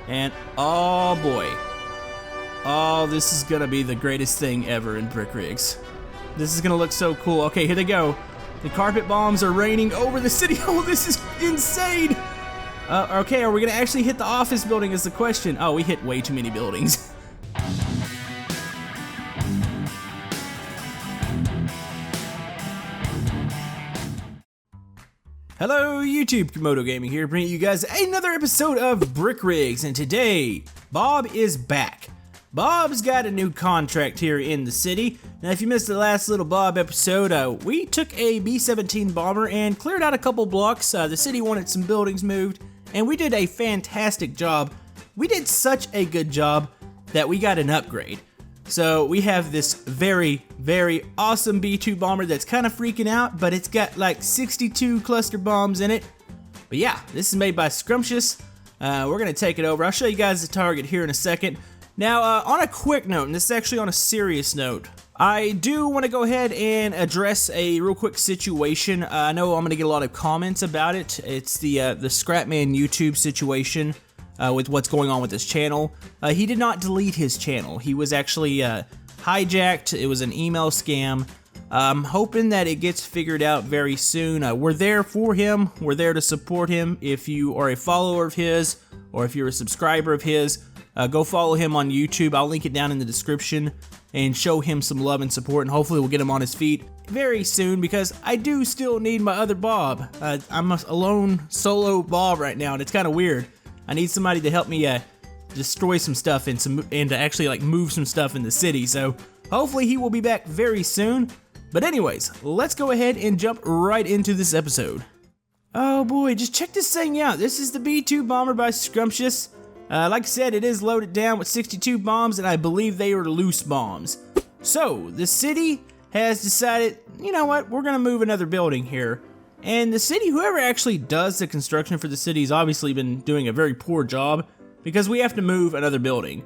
And oh boy. Oh, this is gonna be the greatest thing ever in Brick Rigs. This is gonna look so cool. Okay, here they go. The carpet bombs are raining over the city. Oh, this is insane. Okay, are we gonna actually hit the office building is the question. Oh, we hit way too many buildings. Hello YouTube, Camodo Gaming here, bringing you guys another episode of Brick Rigs, and today, Bob is back. Bob's got a new contract here in the city. Now if you missed the last little Bob episode, we took a B-17 bomber and cleared out a couple blocks. The city wanted some buildings moved, and we did a fantastic job. We did such a good job that we got an upgrade. So we have this very, very awesome B-2 bomber that's kind of freaking out, but it's got like 62 cluster bombs in it. But yeah, this is made by Scrumptious. We're gonna take it over. I'll show you guys the target here in a second. Now, on a quick note, and this is actually on a serious note, I do want to go ahead and address a real quick situation. I know I'm gonna get a lot of comments about it. It's the Scrapman YouTube situation. With what's going on with his channel. He did not delete his channel. He was actually hijacked. It was an email scam. I'm hoping that it gets figured out very soon. We're there for him. We're there to support him. If you are a follower of his, or if you're a subscriber of his, go follow him on YouTube. I'll link it down in the description and show him some love and support, and hopefully we'll get him on his feet very soon, because I do still need my other Bob. I'm a lone solo Bob right now, and it's kind of weird. I need somebody to help me destroy some stuff and to actually like move some stuff in the city. So hopefully he will be back very soon. But anyways, let's go ahead and jump right into this episode. Oh boy, just check this thing out. This is the B-2 bomber by Scrumptious. Like I said, it is loaded down with 62 bombs, and I believe they are loose bombs. So the city has decided, you know what, we're gonna move another building here. And the city, whoever actually does the construction for the city, has obviously been doing a very poor job, because we have to move another building.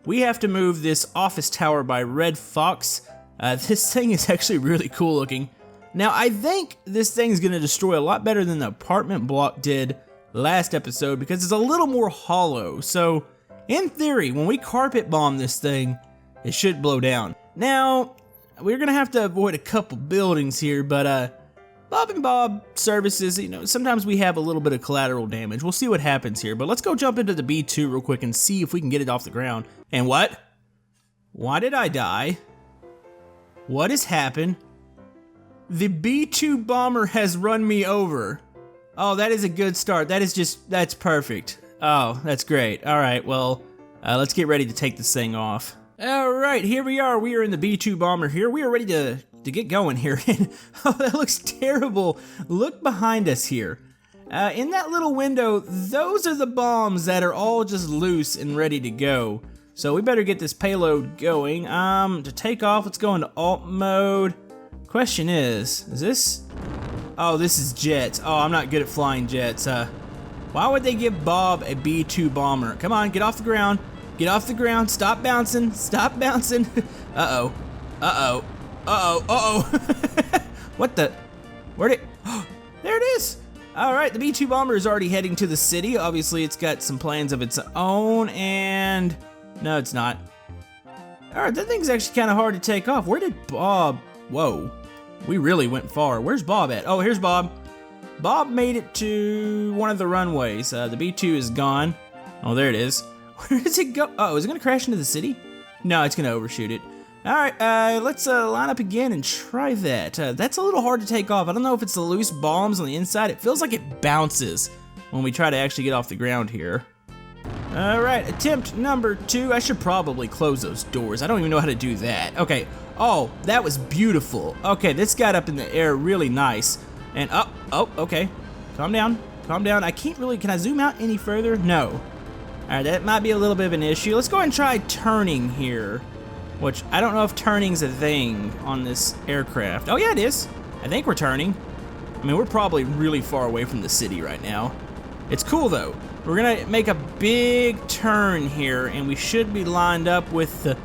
We have to move this office tower by Red Fox. This thing is actually really cool looking. Now, I think this thing is going to destroy a lot better than the apartment block did last episode, because it's a little more hollow. So, in theory, when we carpet bomb this thing, it should blow down. Now, we're going to have to avoid a couple buildings here, but Bob and Bob services, you know, sometimes we have a little bit of collateral damage. We'll see what happens here, but let's go jump into the B-2 real quick and see if we can get it off the ground. And what? Why did I die? What has happened? The B-2 bomber has run me over. Oh, that is a good start. That's perfect. Oh, that's great. All right, well, let's get ready to take this thing off. All right, here we are. We are in the B-2 bomber here. We are ready to get going here. Oh, that looks terrible. Look behind us here. In that little window, those are the bombs that are all just loose and ready to go. So we better get this payload going. To take off, let's go into alt mode. Question is this? Oh, this is jets. Oh, I'm not good at flying jets. Why would they give Bob a B-2 bomber? Come on, get off the ground. Get off the ground. Stop bouncing. Stop bouncing. Uh-oh. Uh-oh. Uh-oh, uh-oh. What the? Where'd it? Oh, there it is. All right, the B-2 bomber is already heading to the city. Obviously, it's got some plans of its own, and no, it's not. All right, that thing's actually kind of hard to take off. Where did Bob? Whoa, we really went far. Where's Bob at? Oh, here's Bob. Bob made it to one of the runways. The B-2 is gone. Oh, there it is. Where does it go? Oh, is it gonna crash into the city? No, it's gonna overshoot it. Alright, let's line up again and try that. That's a little hard to take off. I don't know if it's the loose bombs on the inside. It feels like it bounces when we try to actually get off the ground here. Alright, attempt number 2. I should probably close those doors. I don't even know how to do that. Okay, oh, that was beautiful. Okay, this got up in the air really nice. And, oh, okay. Calm down, calm down. I can't really, can I zoom out any further? No. Alright, that might be a little bit of an issue. Let's go ahead and try turning here. Which, I don't know if turning's a thing on this aircraft. Oh yeah, it is. I think we're turning. I mean, we're probably really far away from the city right now. It's cool though. We're gonna make a big turn here, and we should be lined up with the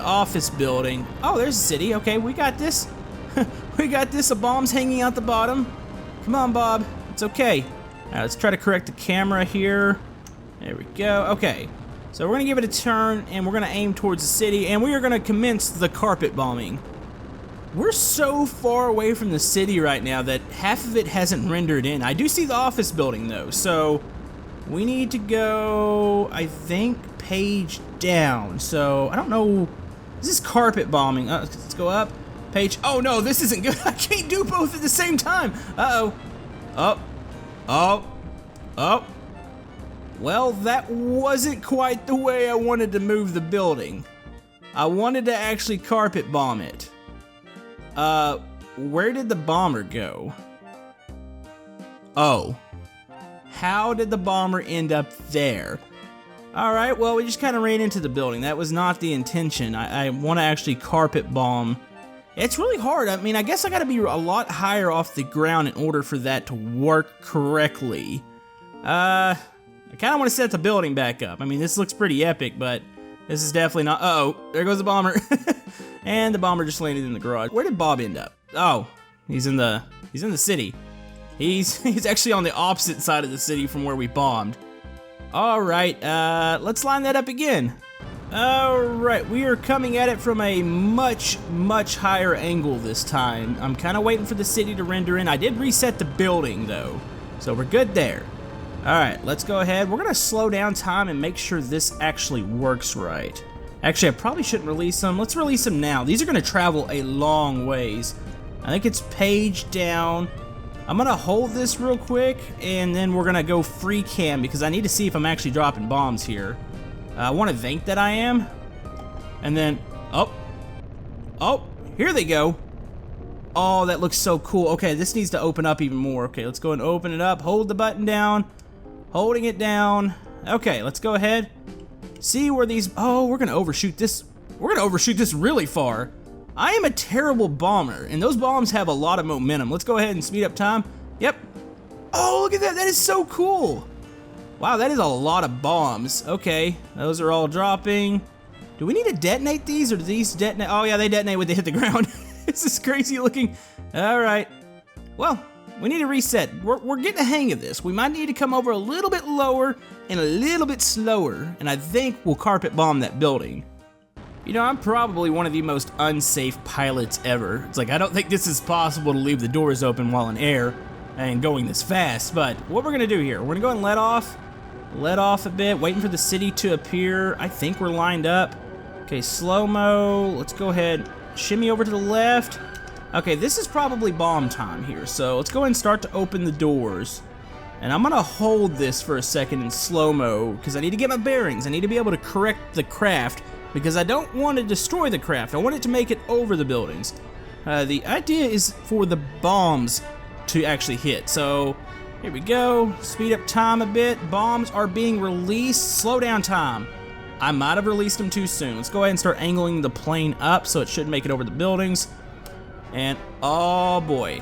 office building. Oh, there's the city. Okay, we got this. We got this. A bomb's hanging out the bottom. Come on, Bob. It's okay. All right, let's try to correct the camera here. There we go. Okay. So we're going to give it a turn, and we're going to aim towards the city, and we are going to commence the carpet bombing. We're so far away from the city right now that half of it hasn't rendered in. I do see the office building, though, so we need to go, I think, page down. So, I don't know. This is carpet bombing. Let's go up. Page. Oh, no, this isn't good. I can't do both at the same time. Uh-oh. Oh. Oh. Oh. Well, that wasn't quite the way I wanted to move the building. I wanted to actually carpet bomb it. Where did the bomber go? Oh. How did the bomber end up there? Alright, well, we just kind of ran into the building. That was not the intention. I want to actually carpet bomb. It's really hard. I mean, I guess I gotta be a lot higher off the ground in order for that to work correctly. I kind of want to set the building back up. I mean, this looks pretty epic, but this is definitely not. Uh-oh, there goes the bomber. And the bomber just landed in the garage. Where did Bob end up? Oh, he's in the city. He's actually on the opposite side of the city from where we bombed. All right, let's line that up again. All right, we are coming at it from a much higher angle this time. I'm kind of waiting for the city to render in. I did reset the building though, so we're good there. Alright, let's go ahead. We're going to slow down time and make sure this actually works right. Actually, I probably shouldn't release them. Let's release them now. These are going to travel a long ways. I think it's page down. I'm going to hold this real quick, and then we're going to go free cam because I need to see if I'm actually dropping bombs here. I want to think that I am. And then, oh, here they go. Oh, that looks so cool. Okay, this needs to open up even more. Okay, let's go and open it up. Hold the button down. Holding it down. Okay, let's go ahead. See where these... Oh, we're going to overshoot this. We're going to overshoot this really far. I am a terrible bomber, and those bombs have a lot of momentum. Let's go ahead and speed up time. Yep. Oh, look at that. That is so cool. Wow, that is a lot of bombs. Okay, those are all dropping. Do we need to detonate these, or do these detonate? Oh, yeah, they detonate when they hit the ground. This is crazy looking. All right. Well, we need to reset. We're getting the hang of this. We might need to come over a little bit lower and a little bit slower, and I think we'll carpet bomb that building. You know, I'm probably one of the most unsafe pilots ever. It's like, I don't think this is possible to leave the doors open while in air and going this fast, but what we're gonna do here, we're gonna go and let off a bit, waiting for the city to appear. I think we're lined up. Okay, slow-mo. Let's go ahead, shimmy over to the left. Okay, this is probably bomb time here, so let's go ahead and start to open the doors. And I'm gonna hold this for a second in slow-mo, because I need to get my bearings. I need to be able to correct the craft, because I don't want to destroy the craft. I want it to make it over the buildings. The idea is for the bombs to actually hit, so here we go. Speed up time a bit. Bombs are being released. Slow down time. I might have released them too soon. Let's go ahead and start angling the plane up so it should make it over the buildings. And oh boy.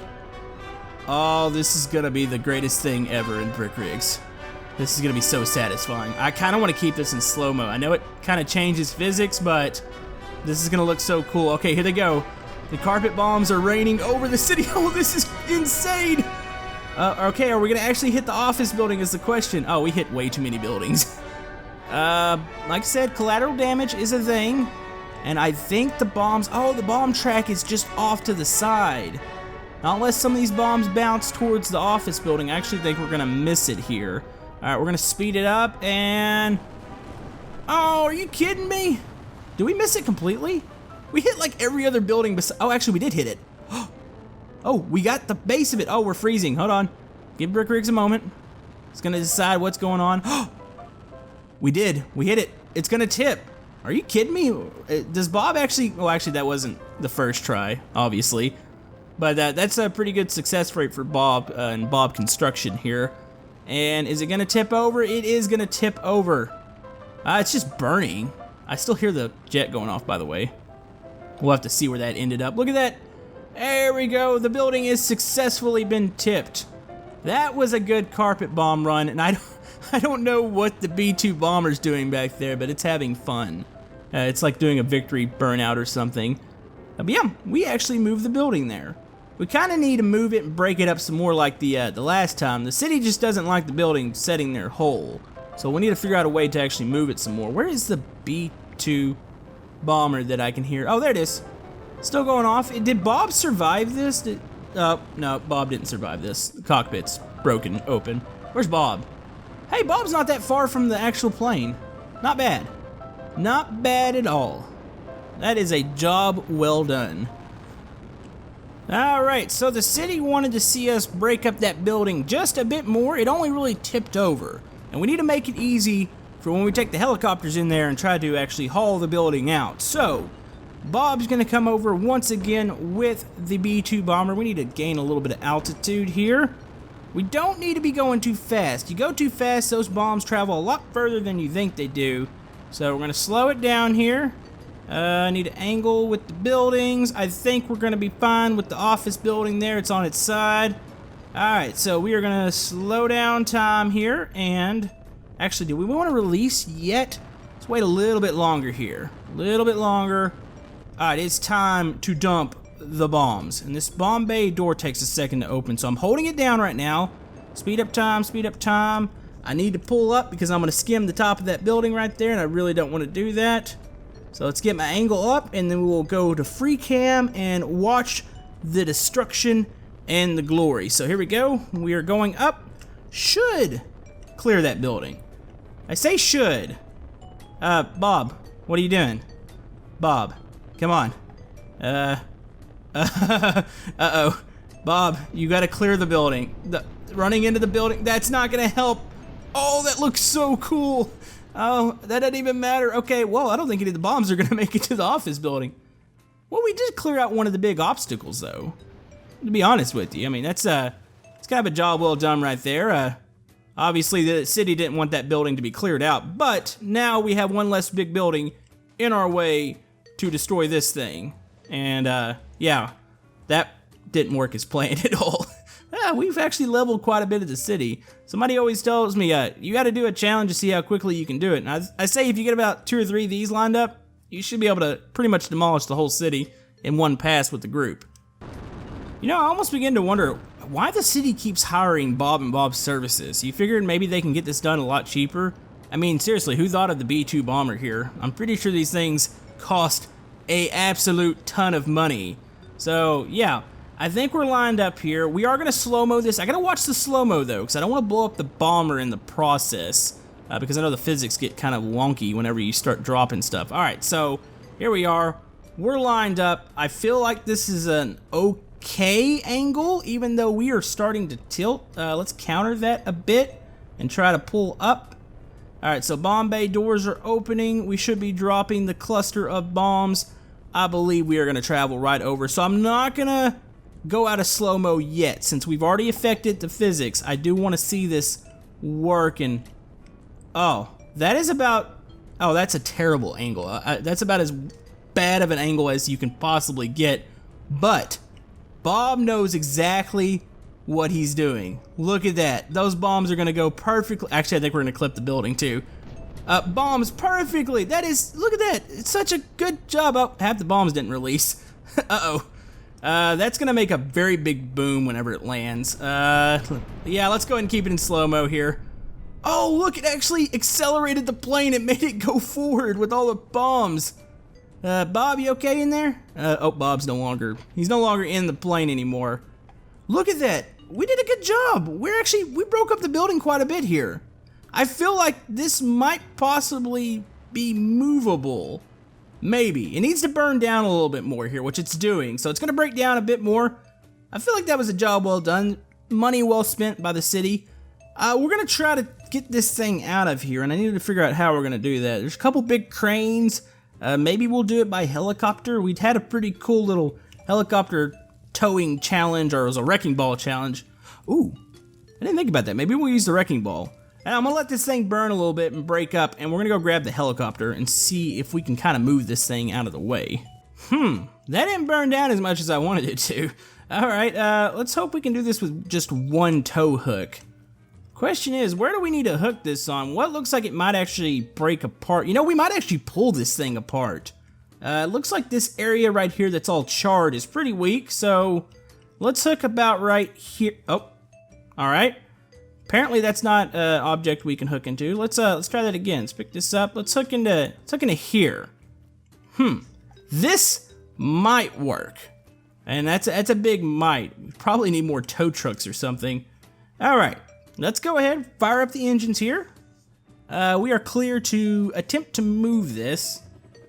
Oh, this is gonna be the greatest thing ever in Brick Rigs. This is gonna be so satisfying. I kinda wanna keep this in slow-mo. I know it kinda changes physics, but this is gonna look so cool. Okay, here they go. The carpet bombs are raining over the city. Oh, this is insane. Okay, are we gonna actually hit the office building is the question. Oh, we hit way too many buildings. Like I said, collateral damage is a thing. And I think the bombs, oh, the bomb track is just off to the side. Not unless some of these bombs bounce towards the office building. I actually think we're gonna miss it here. All right, we're gonna speed it up and, oh, are you kidding me? Did we miss it completely? We hit like every other building besides, oh, actually we did hit it. Oh, we got the base of it. Oh, we're freezing, hold on. Give Brick Rigs a moment. It's gonna decide what's going on. We did, we hit it. It's gonna tip. Are you kidding me? Does Bob actually, oh, actually that wasn't the first try, obviously. But that's a pretty good success rate for Bob and Bob Construction here. And is it gonna tip over? It is gonna tip over. It's just burning. I still hear the jet going off, by the way. We'll have to see where that ended up. Look at that. There we go. The building has successfully been tipped. That was a good carpet bomb run, and I don't know what the B-2 bomber's doing back there, but it's having fun. It's like doing a victory burnout or something. But yeah, we actually moved the building there. We kind of need to move it and break it up some more like the last time. The city just doesn't like the building setting their hole. So we need to figure out a way to actually move it some more. Where is the B-2 bomber that I can hear? Oh, there it is. Still going off. Did Bob survive this? No, Bob didn't survive this. The cockpit's broken open. Where's Bob? Hey, Bob's not that far from the actual plane. Not bad. Not bad at all. That is a job well done. Alright, so the city wanted to see us break up that building just a bit more. It only really tipped over. And we need to make it easy for when we take the helicopters in there and try to actually haul the building out. So, Bob's going to come over once again with the B-2 bomber. We need to gain a little bit of altitude here. We don't need to be going too fast. You go too fast, those bombs travel a lot further than you think they do. So we're going to slow it down here. I need to angle with the buildings. I think we're going to be fine with the office building there. It's on its side. Alright, so we are going to slow down time here. And actually, do we want to release yet? Let's wait a little bit longer here. A little bit longer. Alright, it's time to dump the bombs. And this bomb bay door takes a second to open, so I'm holding it down right now. Speed up time, speed up time. I need to pull up because I'm going to skim the top of that building right there, and I really don't want to do that. So let's get my angle up, and then we'll go to free cam and watch the destruction and the glory. So here we go. We are going up. Should clear that building. I say should. Bob, what are you doing? Bob, come on. Uh-oh. Bob, you gotta clear the building. Running into the building, that's not gonna help. Oh, that looks so cool. Oh, that doesn't even matter. Okay, well, I don't think any of the bombs are gonna make it to the office building. Well, we did clear out one of the big obstacles, though. To be honest with you, I mean, that's it's kind of a job well done right there. Obviously, the city didn't want that building to be cleared out, but now we have one less big building in our way to destroy this thing. And, yeah, that didn't work as planned at all. Yeah, we've actually leveled quite a bit of the city. Somebody always tells me, you gotta do a challenge to see how quickly you can do it. And I say if you get about 2 or 3 of these lined up, you should be able to pretty much demolish the whole city in one pass with the group. You know, I almost begin to wonder why the city keeps hiring Bob and Bob's services. You figured maybe they can get this done a lot cheaper? I mean, seriously, who thought of the B-2 bomber here? I'm pretty sure these things cost a absolute ton of money. So, yeah. I think we're lined up here. We are going to slow-mo this. I got to watch the slow-mo, though, because I don't want to blow up the bomber in the process, because I know the physics get kind of wonky whenever you start dropping stuff. All right, so here we are. We're lined up. I feel like this is an okay angle, even though we are starting to tilt. Let's counter that a bit and try to pull up. All right, so bomb bay doors are opening. We should be dropping the cluster of bombs. I believe we are going to travel right over, so I'm not going to go out of slow-mo yet. Since we've already affected the physics, I do want to see this work. And oh, that is about, oh, that's a terrible angle. That's about as bad of an angle as you can possibly get, but Bob knows exactly what he's doing. Look at that. Those bombs are going to go perfectly. Actually, I think we're going to clip the building too. Bombs perfectly. That is, look at that. It's such a good job. Oh, half the bombs didn't release. Uh-oh. That's gonna make a very big boom whenever it lands. Yeah, let's go ahead and keep it in slow-mo here. Oh, look, it actually accelerated the plane. It made it go forward with all the bombs. Bob, you okay in there? Oh, Bob's no longer, he's no longer in the plane anymore. Look at that. We did a good job. We broke up the building quite a bit here. I feel like this might possibly be movable. Maybe. It needs to burn down a little bit more here, which it's doing. So it's going to break down a bit more. I feel like that was a job well done. Money well spent by the city. We're going to try to get this thing out of here, and I need to figure out how we're going to do that. There's a couple big cranes. Maybe we'll do it by helicopter. We'd had a pretty cool little helicopter towing challenge, or it was a wrecking ball challenge. Ooh, I didn't think about that. Maybe we'll use the wrecking ball. And I'm going to let this thing burn a little bit and break up, and we're going to go grab the helicopter and see if we can kind of move this thing out of the way. That didn't burn down as much as I wanted it to. Alright, let's hope we can do this with just one tow hook. Question is, where do we need to hook this on? What looks like it might actually break apart? You know, we might actually pull this thing apart. It looks like this area right here that's all charred is pretty weak, so let's hook about right here. Oh, alright. Apparently that's not an object we can hook into. Let's try that again. Let's pick this up. Let's hook into here. This might work. And that's a big might. We probably need more tow trucks or something. All right, let's go ahead, fire up the engines here. We are clear to attempt to move this.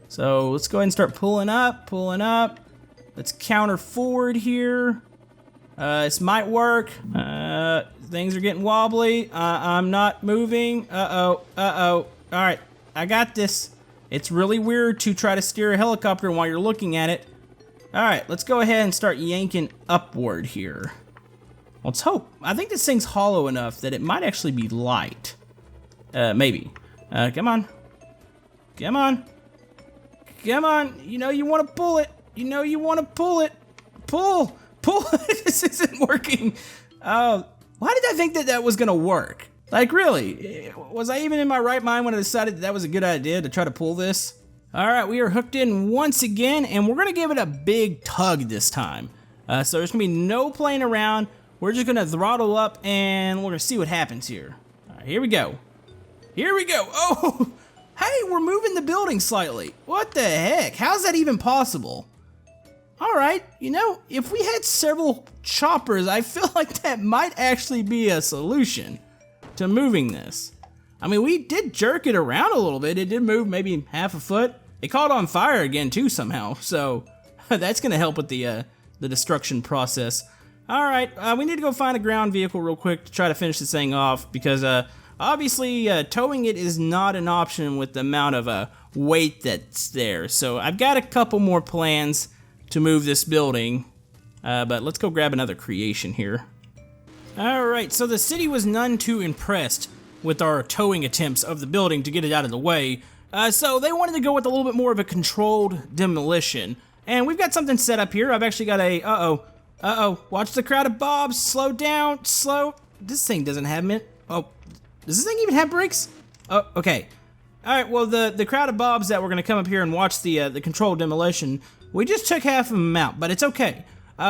So let's go ahead and start pulling up. Let's counter forward here. This might work. Things are getting wobbly. I'm not moving. Uh-oh. All right, I got this. It's really weird to try to steer a helicopter while you're looking at it. All right, let's go ahead and start yanking upward here. Let's hope. I think this thing's hollow enough that it might actually be light. Maybe. Come on. Come on. Come on. You know you want to pull it. You know you want to pull it. Pull. This isn't working. Oh, why did I think that was going to work? Like, really? Was I even in my right mind when I decided that was a good idea to try to pull this? All right, we are hooked in once again, and we're going to give it a big tug this time. So there's going to be no playing around. We're just going to throttle up, and we're going to see what happens here. All right, here we go. Here we go. Oh, hey, we're moving the building slightly. What the heck? How's that even possible? All right, you know, if we had several choppers, I feel like that might actually be a solution to moving this. I mean, we did jerk it around a little bit. It did move maybe half a foot. It caught on fire again too somehow, so that's gonna help with the destruction process. All right, we need to go find a ground vehicle real quick to try to finish this thing off because obviously towing it is not an option with the amount of weight that's there. So I've got a couple more plans to move this building, but let's go grab another creation here. All right, so the city was none too impressed with our towing attempts of the building to get it out of the way, so they wanted to go with a little bit more of a controlled demolition. And we've got something set up here. I've actually got a, watch the crowd of bobs, slow down, slow. This thing doesn't have does this thing even have brakes? Oh, okay. All right, well, the crowd of bobs that were gonna come up here and watch the controlled demolition, we just took half of them out, but it's okay.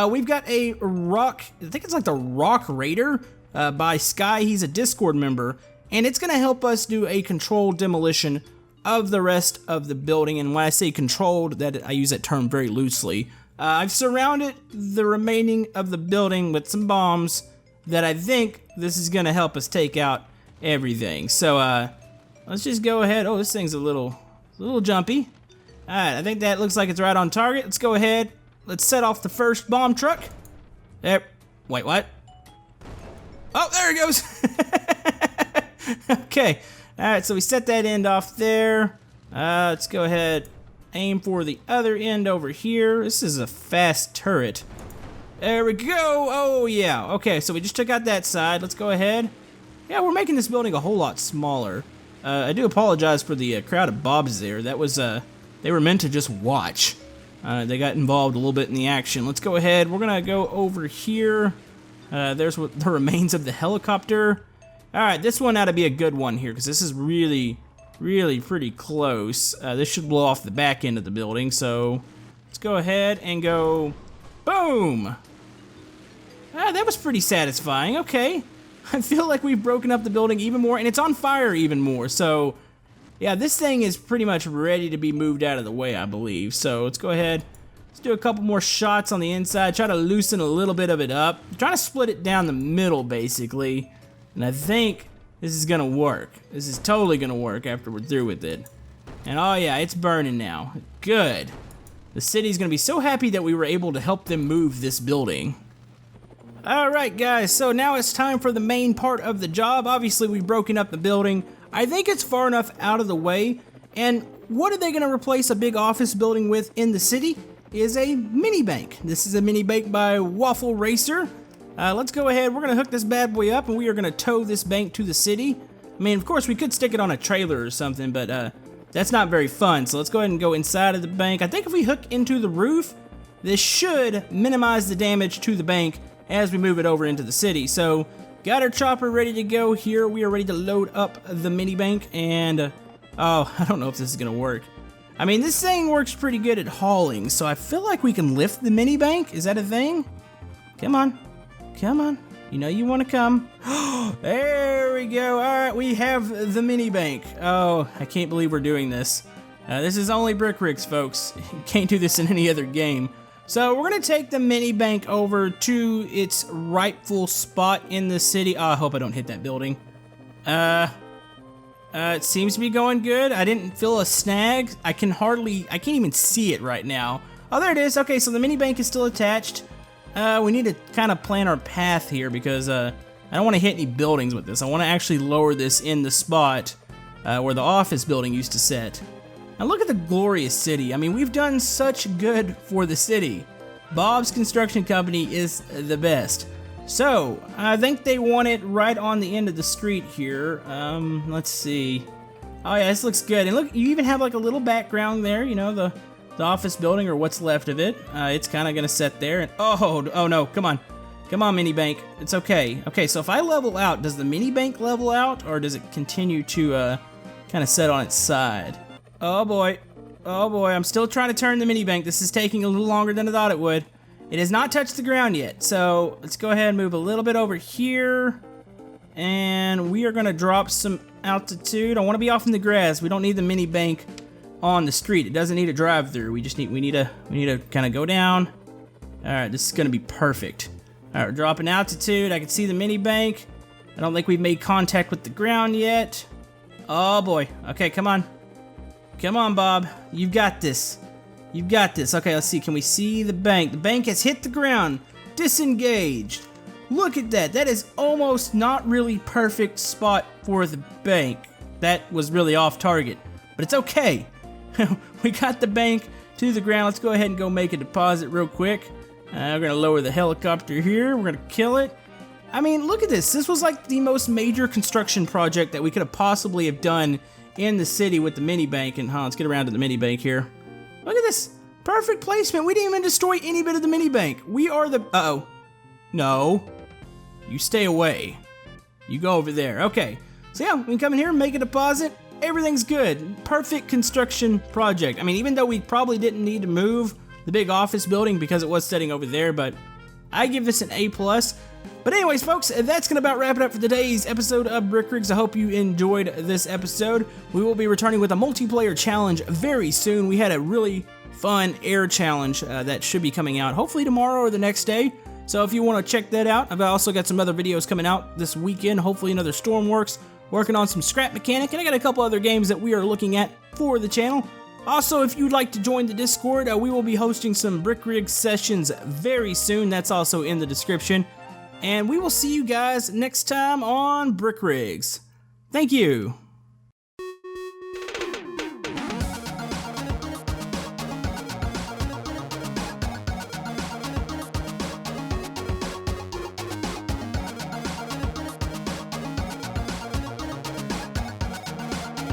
We've got a rock, I think it's like the Rock Raider by Sky. He's a Discord member, and it's gonna help us do a controlled demolition of the rest of the building. And when I say controlled, I use that term very loosely. I've surrounded the remaining of the building with some bombs that I think this is gonna help us take out everything. So let's just go ahead. Oh, this thing's a little jumpy. All right, I think that looks like it's right on target. Let's go ahead. Let's set off the first bomb truck. There. Wait, what? Oh, there it goes. Okay. All right, so we set that end off there. Let's go ahead, aim for the other end over here. This is a fast turret. There we go. Oh, yeah. Okay, so we just took out that side. Let's go ahead. Yeah, we're making this building a whole lot smaller. I do apologize for the crowd of bobs there. That was, they were meant to just watch. They got involved a little bit in the action. Let's go ahead. We're gonna go over here. There's what the remains of the helicopter. All right, this one ought to be a good one here because this is really pretty close. This should blow off the back end of the building. So let's go ahead and go, boom. That was pretty satisfying. Okay, I feel like we've broken up the building even more, and it's on fire even more. So yeah, this thing is pretty much ready to be moved out of the way, I believe. So let's go ahead. Let's do a couple more shots on the inside. Try to loosen a little bit of it up. Try to split it down the middle, basically. And I think this is gonna work. This is totally gonna work after we're through with it. And oh yeah, it's burning now. Good. The city's gonna be so happy that we were able to help them move this building. Alright guys, so now it's time for the main part of the job. Obviously we've broken up the building. I think it's far enough out of the way. And what are they gonna replace a big office building with in the city? Is a mini bank. This is a mini bank by Waffle Racer. Let's go ahead. We're gonna hook this bad boy up and we are gonna tow this bank to the city. I mean, of course we could stick it on a trailer or something, but that's not very fun. So let's go ahead and go inside of the bank. I think if we hook into the roof, this should minimize the damage to the bank as we move it over into the city. So got our chopper ready to go here. We are ready to load up the mini bank and oh, I don't know if this is gonna work. I mean, this thing works pretty good at hauling, so I feel like we can lift the mini bank. Is that a thing? Come on. Come on. You know you want to come. There we go. All right, we have the mini bank. Oh, I can't believe we're doing this. This is only Brick Rigs, folks. You can't do this in any other game. So we're gonna take the mini bank over to its rightful spot in the city. Oh, I hope I don't hit that building. It seems to be going good. I didn't feel a snag. I can't even see it right now. Oh, there it is. Okay, so the mini bank is still attached. We need to kind of plan our path here because I don't want to hit any buildings with this. I want to actually lower this in the spot where the office building used to sit. Now look at the glorious city. I mean, we've done such good for the city. Bob's Construction Company is the best. So, I think they want it right on the end of the street here. Let's see. Oh yeah, this looks good. And look, you even have like a little background there, you know, the office building or what's left of it. It's kind of gonna sit there. And oh no, come on. Come on, mini bank. It's okay. Okay, so if I level out, does the mini bank level out or does it continue to kind of set on its side? Oh boy, I'm still trying to turn the mini bank. This is taking a little longer than I thought it would. It has not touched the ground yet, so let's go ahead and move a little bit over here. And we are gonna drop some altitude. I wanna be off in the grass. We don't need the mini bank on the street. It doesn't need a drive through. We need to kind of go down. All right, this is gonna be perfect. All right, we're dropping altitude. I can see the mini bank. I don't think we've made contact with the ground yet. Oh boy, okay, come on. Come on, Bob. You've got this. You've got this. Okay, let's see. Can we see the bank? The bank has hit the ground. Disengaged. Look at that. That is almost not really perfect spot for the bank. That was really off target. But it's okay. We got the bank to the ground. Let's go ahead and go make a deposit real quick. We're going to lower the helicopter here. We're going to kill it. I mean, look at this. This was like the most major construction project that we could have possibly have done in the city with the mini bank. And let's get around to the mini bank here. Look at this. Perfect placement. We didn't even destroy any bit of the mini bank. We are the... Uh-oh. No. You stay away. You go over there. Okay. So yeah, we can come in here and make a deposit. Everything's good. Perfect construction project. I mean, even though we probably didn't need to move the big office building because it was sitting over there, but I give this an A+. But anyways, folks, that's going to about wrap it up for today's episode of Brick Rigs. I hope you enjoyed this episode. We will be returning with a multiplayer challenge very soon. We had a really fun air challenge that should be coming out hopefully tomorrow or the next day. So if you want to check that out, I've also got some other videos coming out this weekend. Hopefully another Stormworks, working on some Scrap Mechanic, and I got a couple other games that we are looking at for the channel. Also, if you'd like to join the Discord, we will be hosting some Brick Rig sessions very soon. That's also in the description. And we will see you guys next time on Brick Rigs. Thank you.